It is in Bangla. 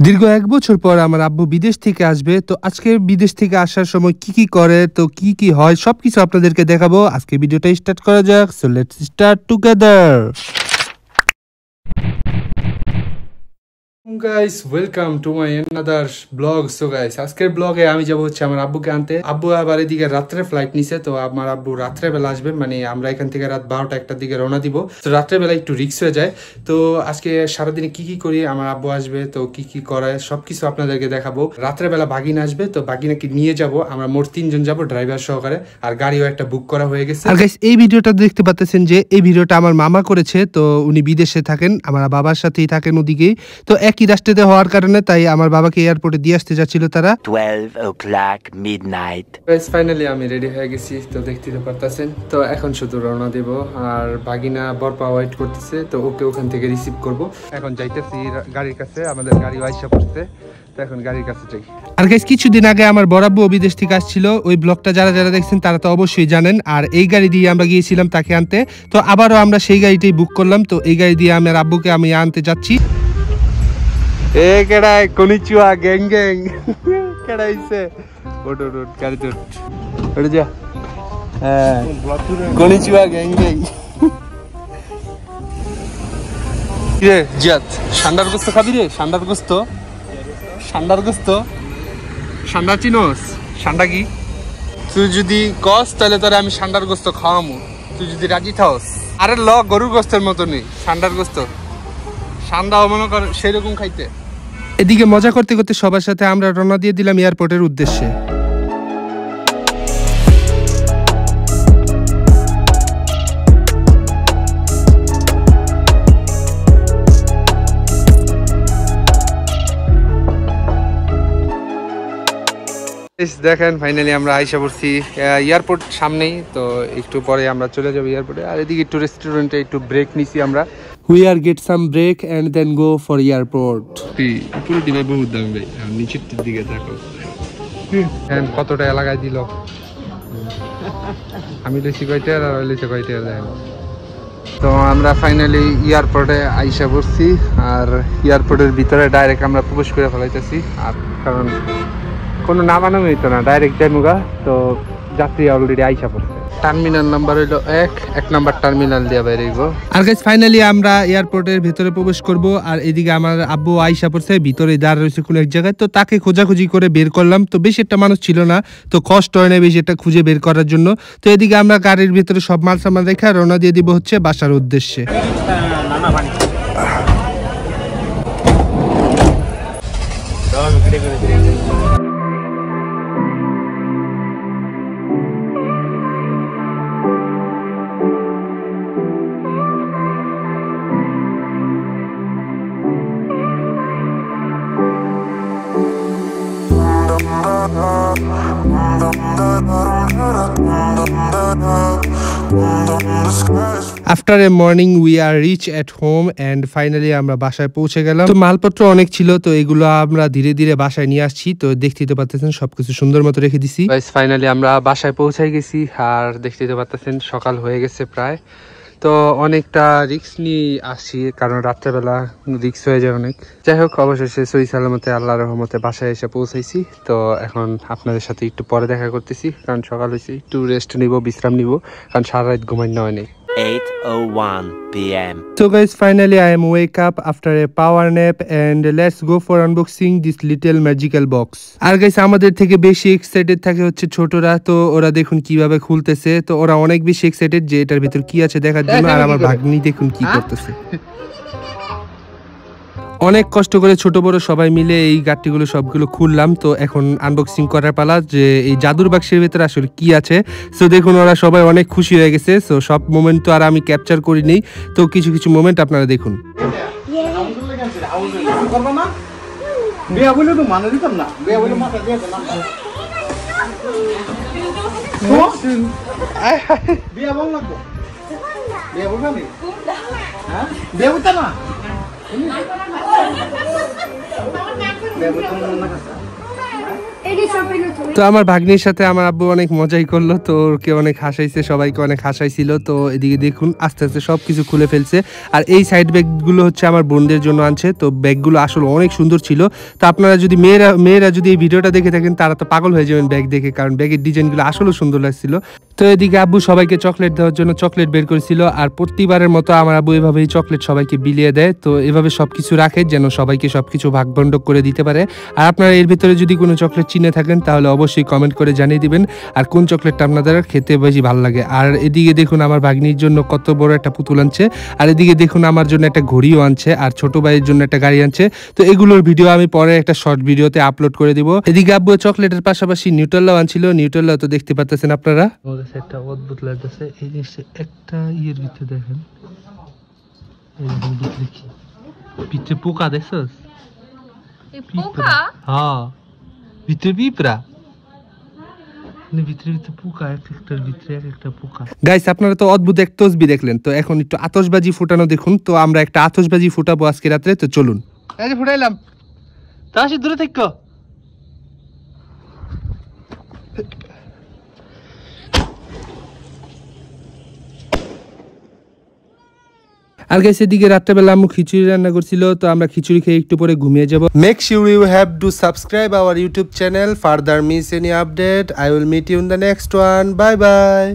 দীর্ঘ ১ বছর পর আমার আব্বু বিদেশ থেকে আসবে। তো আজকে বিদেশ থেকে আসার সময় কি করে, তো কি হয় সবকিছু আপনাদেরকে দেখাবো। আজকে ভিডিওটা স্টার্ট করা যাক। So let's start together. Guys welcome to my another blog. So guys আজকের ব্লগে আমি যাবো হচ্ছে আমার আব্বুকে আনতে। আব্বু আবার এদিকে রাত্রে ফ্লাইট নিছে, তো আমার আব্বু রাত্রে বেলা আসবে, মানে আমরা এখান থেকে রাত 12টা 1টার দিকে রওনা দিব। তো রাত্রে বেলা একটু রিস্ক হয়ে যায়। তো আজকে সারাদিনে কি করি, আমার আব্বু আসবে তো কি করায় সবকিছু আপনাদেরকে দেখাবো। রাত্রে বেলা বাগিনা আসবে, তো বাগিনাকে নিয়ে যাব। আমরা মোট 3 জন যাবো ড্রাইভার সহকারে, আর গাড়িও একটা বুক করা হয়ে গেছে। আর গাইস এই ভিডিওটা দেখতে পাচ্ছেন যে এই ভিডিওটা আমার মামা করেছে। তো উনি বিদেশে থাকেন, আমার বাবার সাথেই থাকেন ওদিকেই। তো একই রাষ্ট্রেতে হওয়ার কারণে তাই আমার বাবাকে এয়ারপোর্টে দিয়ে আসতে যাচ্ছিল তারা। 12 o'clock midnight. গাইস ফাইনালি আমি রেডি হয়ে গেছি, তো দেখতে পারতেছেন। তো এখন শুধু রওনা দেব, আর বাগিনা বরপা ওয়েট করতেছে, তো ওকে ওখান থেকে রিসিভ করব। এখন যাইতেছি গাড়ির কাছে, আমাদের গাড়ি আইসা পড়ছে, তো এখন গাড়ির কাছে যাই। আর গাইস কিছুদিন আগে আমার বরাব্বু বিদেশ থেকে আসছিল, ওই ব্লগটা যারা দেখছেন তারা তো অবশ্যই জানেন। আর এই গাড়ি দিয়ে আমরা গিয়েছিলাম তাকে আনতে, তো আবারও আমরা সেই গাড়িটাই বুক করলাম। তো এই গাড়ি দিয়ে আমার আব্বুকে আমি আনতে যাচ্ছি। এ কেডাই কনিচুয়া গ্যাং গ্যাং কেডাইছে ওট গাড়ি তো ওটা যা। হ্যাঁ কনিচুয়া গ্যাং গ্যাং রে জিয়াত। সান্ডার গোস্ত খাবি রে? সান্ডার গোস্ত সান্ডা চিনোস? সান্ডা কি? তুই যদি কস তাহলে তোরে আমি সান্ডার গোস্ত খাওয়ামু, তুই যদি রাজি থাকস। আরে ল গরুর গোস্তের মতো নেই সান্ডার গোস্ত, সান্ডাও মনে কর সেরকম খাইতে। এদিকে মজা করতে করতে সবার সাথে আমরা রওনা দিয়ে দিলাম এয়ারপোর্টের উদ্দেশ্যে। দেখেন ফাইনালি আমরা আইসা পড়ছি এয়ারপোর্ট সামনেই, তো একটু পরে আমরা চলে যাবো এয়ারপোর্টে। আর এদিকে একটু রেস্টুরেন্টে একটু ব্রেক নিছি আমরা। We are get some break and then go for airport. পুরো টিমে বহুত দাম ভাই, নিচের দিকে দেখো কতটা এলাকায় দিল। আমি লইছি কয়টা আর লইছে কয়টা দেন। তো আমরা ফাইনালি এয়ারপোর্টে আইসা পড়ছি, আর এয়ারপোর্টের ভিতরে ডাইরেক্ট আমরা প্রবেশ করে ফেলাইতেছি। আর কারণ কোনো নামানো হইতো না, ডাইরেক্ট যাইমুগা। তো যাত্রী অলরেডি আইসা পড়ছে। টার্মিনাল নাম্বার হইলো 1 নাম্বার টার্মিনাল দিয়ে বেরিয়ে। আর গাইস ফাইনালি আমরা এয়ারপোর্টের ভিতরে প্রবেশ করব। আর এদিকে আমার আব্বু আইসা পড়ছে, ভিতরে দাঁড় রয়েছে কোনো এক জায়গায়। তো তাকে খোঁজাখুঁজি করে বের করলাম, তো বেশি একটা মানুষ ছিল না, তো কষ্ট হয় না বেশি একটা খুঁজে বের করার জন্য। তো এদিকে আমরা গাড়ির ভিতরে সব মাল সামান রেখে রওনা দিয়ে দিব হচ্ছে বাসার উদ্দেশ্যে। After a morning we are reach at home and finally আমরা বাসায় পৌঁছে গেলাম। তো মালপত্র অনেক ছিল, তো এগুলো আমরা ধীরে ধীরে বাসায় নিয়ে আসছি। তো দেখতেই তো পাচ্ছেন সবকিছু সুন্দর মতো রেখে দিছি। গাইস ফাইনালি আমরা বাসায় পৌঁছাই গেছি, আর দেখতেই তো পাচ্ছেন সকাল হয়ে গেছে প্রায়। তো অনেকটা রিস্ক নিয়ে আসছি, কারণ রাত্রেবেলা রিস্ক হয়ে যায় অনেক। যাই হোক অবশেষে সহি সালামতে আল্লাহর রহমতে বাসায় এসে পৌঁছাইছি। তো এখন আপনাদের সাথে একটু পরে দেখা করতেছি, কারণ সকাল হয়েছে, একটু রেস্ট নিব, বিশ্রাম নিব, কারণ সারা রাত ঘুমাই নেওয়া নেই। 8:01 p.m. So guys finally I am wake up after a power nap and let's go for unboxing this little magical box. আর গাইস আমাদের থেকে বেশি এক্সাইটেড থাকে হচ্ছে ছোটরা, তো ওরা দেখুন কিভাবে খুলতেছে। তো ওরা অনেক বেশি এক্সাইটেড যে এটার ভিতর কি আছে দেখার জন্য। আর আমার ভাগ্নি দেখুন কি করতেছে। অনেক কষ্ট করে ছোট বড় সবাই মিলে এই গাড়িগুলো সবগুলো খুললাম। তো এখন আনবক্সিং করার পালা, যে এই জাদুর বাক্সের ভিতরে আসলে কি আছে। সো দেখুন ওরা সবাই অনেক খুশি হয়ে গেছে। সো সব মোমেন্ট তো আর আমি ক্যাপচার করিনি, তো কিছু কিছু মোমেন্ট আপনারা দেখুন। এই তো আমার ভাগ্নির সাথে আমার আব্বু অনেক মজাই করলো, তো ওকে অনেক হাসাইছে, সবাইকে অনেক হাসাইছিল। তো এদিকে দেখুন আস্তে আস্তে সবকিছু খুলে ফেলছে। আর এই সাইড ব্যাগগুলো হচ্ছে আমার বোনদের জন্য আনছে। তো ব্যাগগুলো আসলে অনেক সুন্দর ছিল। তো আপনারা যদি মেয়েরা যদি এই ভিডিওটা দেখে থাকেন তারা তো পাগল হয়ে যাবেন ব্যাগ দেখে, কারণ ব্যাগের ডিজাইনগুলো আসলে সুন্দর লাগছিল। তো এদিকে আব্বু সবাইকে চকলেট দেওয়ার জন্য চকলেট বের করেছিল। আর প্রতিবারের মতো আমার আব্বু এভাবেই চকলেট সবাইকে বিলিয়ে দেয়। তো এভাবে সবকিছু রাখে যেন সবাইকে সবকিছু ভাগ-বণ্ট করে দিতে পারে। আর আপনারা এর ভিতরে যদি কোনো চকলেট চিনে থাকেন তাহলে অবশ্যই কমেন্ট করে জানিয়ে দিবেন আর কোন চকলেটটা আপনাদের খেতে বেশি ভালো লাগে। আর এদিকে দেখুন আমার ভাগ্নির জন্য কত বড় একটা পুতুল আনছে। আর এদিকে দেখুন আমার জন্য একটা ঘড়িও আনছে, আর ছোট ভাইয়ের জন্য একটা গাড়ি আনছে। তো এগুলোর ভিডিও আমি পরে একটা শর্ট ভিডিওতে আপলোড করে দিব। এদিকে আব্বু চকলেটের পাশাপাশি নিউটেল্লাও আনছিল। নিউটেল্লা তো দেখতে পাচ্ছেন আপনারা। একটা অদ্ভুত লাগতেছে এই জিনিসটা, একটা ইয়ের ভিতরে দেখেন ভিতরে কি ভিতরে পোকা দেখছস? পোকা? হ্যাঁ ভিতরে পিঁপড়া, ভিতরে ভিতরে পোকা, একটার ভিতরে একটা পোকা। গাইস আপনারা তো অদ্ভুত এক তসবি দেখলেন, তো এখন একটু আতশবাজি ফুটানো দেখুন। তো আমরা একটা আতশবাজি ফুটাবো আজকে রাত্রে, তো চলুন। এই যে ফুটাইলাম, তা দূরে থাকো। আর গাইস এদিকে রাত্রেবেলা আম্মু খিচুড়ি রান্না করছিল, তো আমরা খিচুড়ি খেয়ে একটু পরে ঘুমিয়ে যাব। Make sure you have to subscribe our YouTube channel further miss any update. I will meet you in the next one. Bye by.